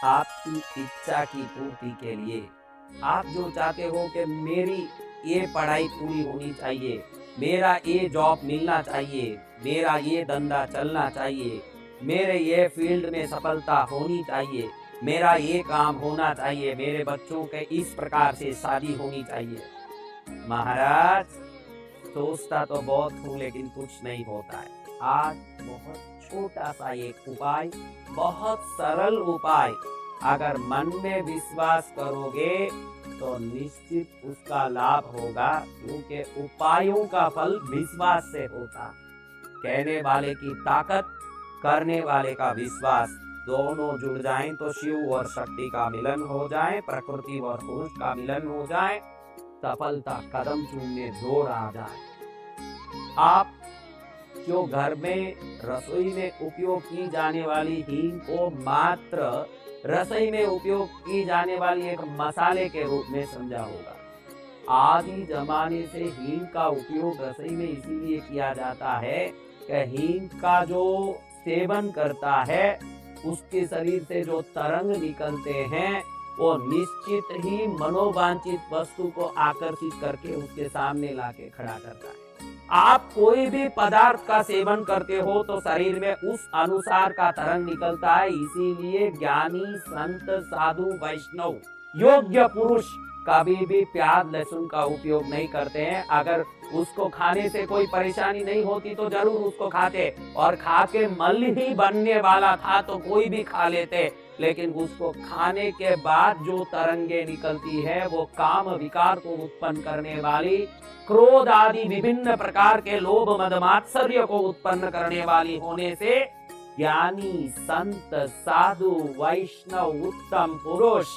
आपकी इच्छा की पूर्ति के लिए। आप जो चाहते हो कि मेरी ये पढ़ाई पूरी होनी चाहिए, मेरा ये जॉब मिलना चाहिए, मेरा ये धंधा चलना चाहिए, मेरे ये फील्ड में सफलता होनी चाहिए, मेरा ये काम होना चाहिए, मेरे बच्चों के इस प्रकार से शादी होनी चाहिए। महाराज, सोचता तो बहुत हूँ लेकिन कुछ नहीं होता है। आज बहुत छोटा सा एक उपाय, बहुत सरल उपाय, अगर मन में विश्वास करोगे तो निश्चित उसका लाभ होगा, क्योंकि उपायों का फल विश्वास से होता। कहने वाले की ताकत, करने वाले का विश्वास, दोनों जुड़ जाएं तो शिव और शक्ति का मिलन हो जाए, प्रकृति और पुरुष का मिलन हो जाए, सफलता कदम चूमने जोर आ जाए। आप जो घर में रसोई में उपयोग की जाने वाली हींग को मात्र रसोई में उपयोग की जाने वाली एक मसाले के रूप में समझा होगा। आदि जमाने से हींग का उपयोग रसोई में इसीलिए किया जाता है कि हींग का जो सेवन करता है उसके शरीर से जो तरंग निकलते हैं वो निश्चित ही मनोवांछित वस्तु को आकर्षित करके उसके सामने लाके खड़ा करता है। आप कोई भी पदार्थ का सेवन करते हो तो शरीर में उस अनुसार का तरंग निकलता है। इसीलिए ज्ञानी, संत, साधु, वैष्णव, योग्य पुरुष कभी भी प्याज लहसुन का उपयोग नहीं करते हैं। अगर उसको खाने से कोई परेशानी नहीं होती तो जरूर उसको खाते, और खा के मल ही बनने वाला था तो कोई भी खा लेते, लेकिन उसको खाने के बाद जो तरंगे निकलती है वो काम विकार को उत्पन्न करने वाली, क्रोध आदि विभिन्न प्रकार के लोभ मद मात्सर्य को उत्पन्न करने वाली होने से ज्ञानी, संत, साधु, वैष्णव, उत्तम पुरुष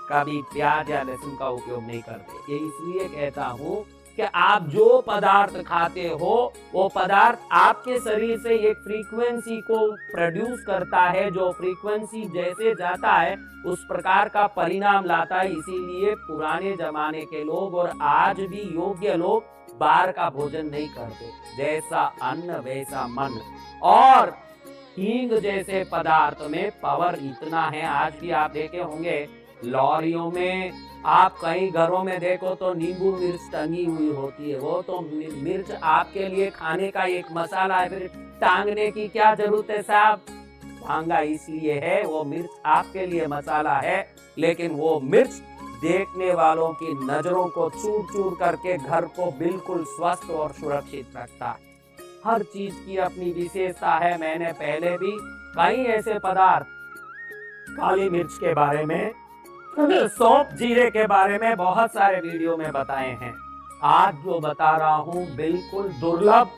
कभी प्याज या लहसुन का उपयोग नहीं करते। ये इसलिए कहता हूँ कि आप जो पदार्थ खाते हो वो पदार्थ आपके शरीर से एक फ्रीक्वेंसी को प्रोड्यूस करता है, जो फ्रीक्वेंसी जैसे जाता है उस प्रकार का परिणाम लाता है। इसीलिए पुराने जमाने के लोग और आज भी योग्य लोग बाहर का भोजन नहीं करते। जैसा अन्न वैसा मन। और हींग जैसे पदार्थ में पावर इतना है, आज भी आप देखे होंगे लॉरियों में, आप कई घरों में देखो तो नींबू मिर्च टंगी हुई होती है। वो तो मिर्च आपके लिए खाने का एक मसाला है, फिर टांगने की क्या जरूरत है साहब? टांगा इसलिए है, वो मिर्च आपके लिए मसाला है, लेकिन वो मिर्च देखने वालों की नजरों को चूर चूर करके घर को बिल्कुल स्वस्थ और सुरक्षित रखता है। हर चीज की अपनी विशेषता है। मैंने पहले भी कई ऐसे पदार्थ, काली मिर्च के बारे में, सौंफ, जीरे के बारे में बहुत सारे वीडियो में बताए हैं। आज जो बता रहा हूं बिल्कुल दुर्लभ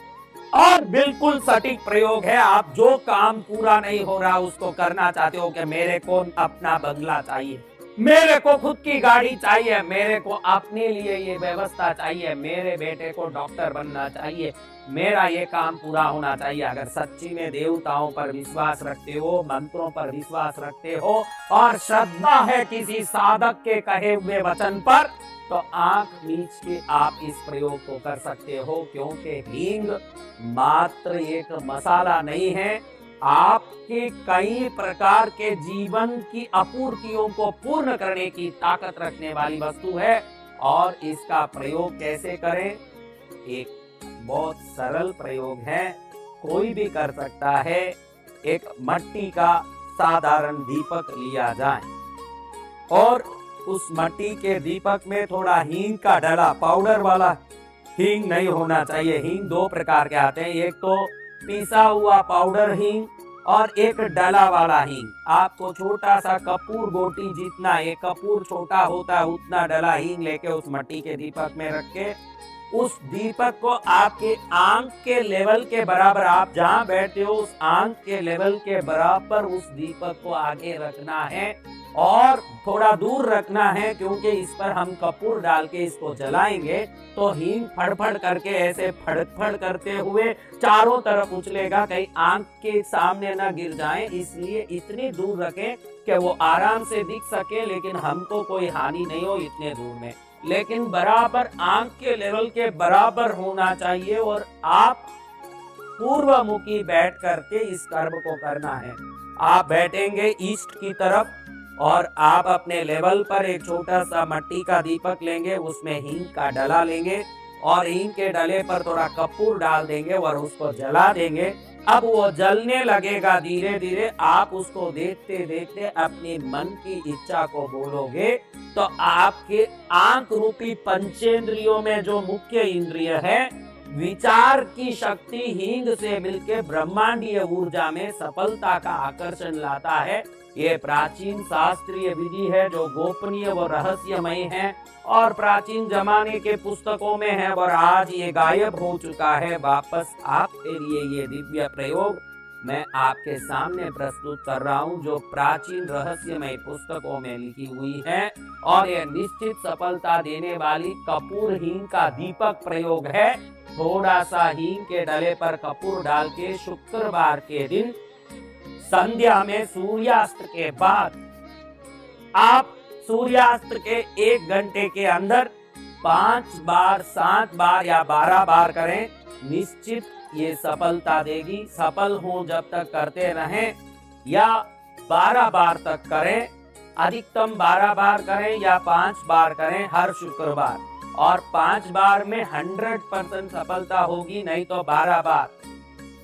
और बिल्कुल सटीक प्रयोग है। आप जो काम पूरा नहीं हो रहा उसको करना चाहते हो कि मेरे को अपना बंगला चाहिए, मेरे को खुद की गाड़ी चाहिए, मेरे को अपने लिए ये व्यवस्था चाहिए, मेरे बेटे को डॉक्टर बनना चाहिए, मेरा ये काम पूरा होना चाहिए। अगर सच्ची में देवताओं पर विश्वास रखते हो, मंत्रों पर विश्वास रखते हो और श्रद्धा है किसी साधक के कहे हुए वचन पर, तो आंख मीच के आप इस प्रयोग को कर सकते हो। क्योंकि हींग मात्र एक मसाला नहीं है, आपके कई प्रकार के जीवन की अपूर्तियों को पूर्ण करने की ताकत रखने वाली वस्तु है। और इसका प्रयोग कैसे करें? एक बहुत सरल प्रयोग है, कोई भी कर सकता है। एक मिट्टी का साधारण दीपक लिया जाए और उस मिट्टी के दीपक में थोड़ा हींग का डला, पाउडर वाला हींग नहीं होना चाहिए। हींग दो प्रकार के आते हैं, एक तो पिसा हुआ पाउडर हींग और एक डला वाला हींग। आपको छोटा सा कपूर गोटी जितना, एक कपूर छोटा होता है उतना डला हींग लेके उस मिट्टी के दीपक में रख के, उस दीपक को आपके आंख के लेवल के बराबर, आप जहां बैठते हो उस आंख के लेवल के बराबर उस दीपक को आगे रखना है और थोड़ा दूर रखना है, क्योंकि इस पर हम कपूर डाल के इसको जलाएंगे तो हींग फड़फड़ करके ऐसे फड़फड़ करते हुए चारों तरफ उछलेगा, कहीं आंख के सामने ना गिर जाए। इसलिए इतनी दूर रखें कि वो आराम से दिख सके, लेकिन हमको कोई हानि नहीं हो इतने दूर में, लेकिन बराबर आंख के लेवल के बराबर होना चाहिए। और आप पूर्वमुखी बैठ करके इस कर्म को करना है। आप बैठेंगे ईस्ट की तरफ, और आप अपने लेवल पर एक छोटा सा मिट्टी का दीपक लेंगे, उसमें हींग का डला लेंगे और हींग के डले पर थोड़ा कपूर डाल देंगे और उसको जला देंगे। अब वो जलने लगेगा धीरे धीरे, आप उसको देखते देखते अपनी मन की इच्छा को बोलोगे तो आपके आंख रूपी पंचेंद्रियों में जो मुख्य इंद्रिय है, विचार की शक्ति हींग से मिलकर ब्रह्मांडीय ऊर्जा में सफलता का आकर्षण लाता है। ये प्राचीन शास्त्रीय विधि है जो गोपनीय व रहस्यमय है और प्राचीन जमाने के पुस्तकों में है और आज ये गायब हो चुका है। वापस आपके लिए ये दिव्य प्रयोग मैं आपके सामने प्रस्तुत कर रहा हूँ, जो प्राचीन रहस्यमय पुस्तकों में लिखी हुई है और ये निश्चित सफलता देने वाली कपूर हींग का दीपक प्रयोग है। थोड़ा सा हींग के डले पर कपूर डाल के शुक्रवार के दिन संध्या में सूर्यास्त के बाद आप सूर्यास्त के 1 घंटे के अंदर 5 बार, 7 बार या 12 बार करें, निश्चित ये सफलता देगी। सफल हो जब तक करते रहें या 12 बार तक करें, अधिकतम 12 बार करें या 5 बार करें हर शुक्रवार, और 5 बार में 100% सफलता होगी, नहीं तो 12 बार,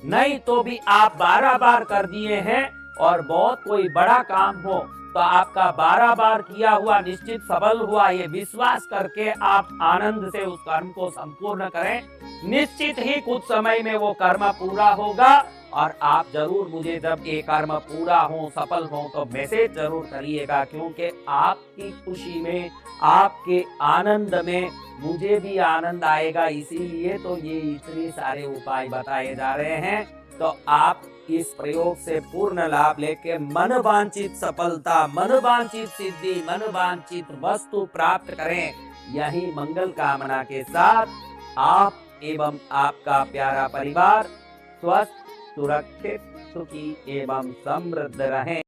नहीं तो भी आप 12 बार कर दिए हैं और बहुत कोई बड़ा काम हो तो आपका 12 बार किया हुआ निश्चित सफल हुआ, ये विश्वास करके आप आनंद से उस कर्म को संपूर्ण करें। निश्चित ही कुछ समय में वो कर्म पूरा होगा और आप जरूर मुझे जब ये कर्म पूरा हो, सफल हो तो मैसेज जरूर करिएगा, क्योंकि आपकी खुशी में, आपके आनंद में मुझे भी आनंद आएगा। इसीलिए तो ये इतने सारे उपाय बताए जा रहे हैं। तो आप इस प्रयोग से पूर्ण लाभ लेके मनोवांछित सफलता, मनोवांछित सिद्धि, मनोवांछित वस्तु प्राप्त करें। यही मंगल कामना के साथ आप एवं आपका प्यारा परिवार स्वस्थ, सुरक्षित, सुखी एवं समृद्ध रहें।